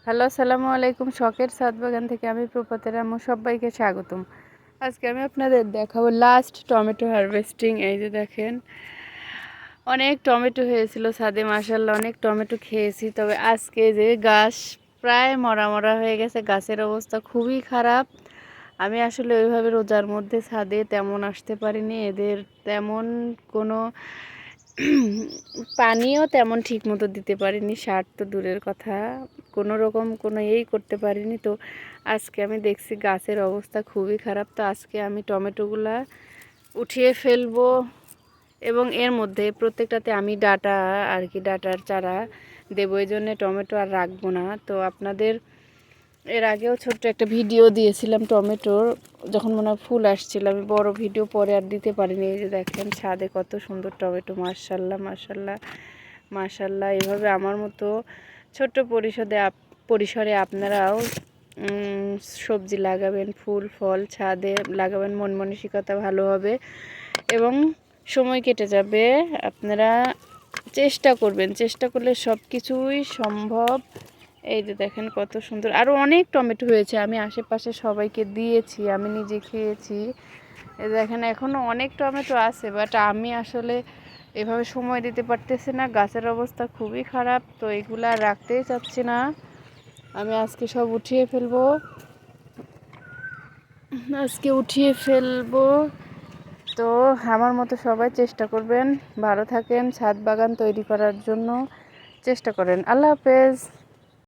Hello, আসসালামু আলাইকুম। শখের ছাদ বাগান থেকে আমি প্রপাতের আম্মু সবাইকে স্বাগতম। আজকে আমি আপনাদের দেখাবো লাস্ট টমেটো হারভেস্টিং। এই যে দেখেন, অনেক টমেটো হয়েছিল ছাদে, মাশাআল্লাহ অনেক টমেটো খেয়েছি। তবে আজকে যে গাছ প্রায় মরা মরা হয়ে গেছে, গাছের অবস্থা খুবই খারাপ। আমি আসলে ওইভাবে রোজার মধ্যে ছাদে তেমন আসতে পারিনি, এদের তেমন কোনো পানিও তেমন ঠিক মতো দিতে পারিনি, সার তো দূরের কথা, কোনো রকম কোনো করতে পারিনি। তো আজকে আমি দেখছি গাছের অবস্থা খুবই খারাপ। তো আজকে আমি টমেটোগুলা উঠিয়ে ফেলবো এবং এর মধ্যে প্রত্যেকটাতে আমি ডাটা আর কি ডাটার চারা দেবো, এই জন্যে টমেটো আর রাখবো না। তো আপনাদের এর আগেও ছোট্ট একটা ভিডিও দিয়েছিলাম টমেটোর, যখন মনে হয় ফুল আসছিল। আমি বড় ভিডিও পরে আর দিতে পারিনি। এই যে দেখেন ছাদে কত সুন্দর টমেটো, মাশাআল্লাহ মাশাআল্লাহ মাশাআল্লাহ। এইভাবে আমার মতো ছোট্ট পরিসরে আপনারাও সবজি লাগাবেন, ফুল ফল ছাদে লাগাবেন, মন মানসিকতা ভালো হবে এবং সময় কেটে যাবে। আপনারা চেষ্টা করবেন, চেষ্টা করলে সব কিছুই সম্ভব। এই যে দেখেন কত সুন্দর, আরও অনেক টমেটো হয়েছে। আমি আশেপাশে সবাইকে দিয়েছি, আমি নিজে খেয়েছি। এই দেখেন এখনও অনেক টমেটো আছে, বাট আমি আসলে এভাবে সময় দিতে পারতেছি না, গাছের অবস্থা খুবই খারাপ। তো এগুলা রাখতেই চাচ্ছি না, আমি আজকে সব উঠিয়ে ফেলবো, তো আমার মতো সবাই চেষ্টা করবেন, ভালো থাকেন, ছাদ বাগান তৈরি করার জন্য চেষ্টা করেন। আল্লাহ হাফেজ।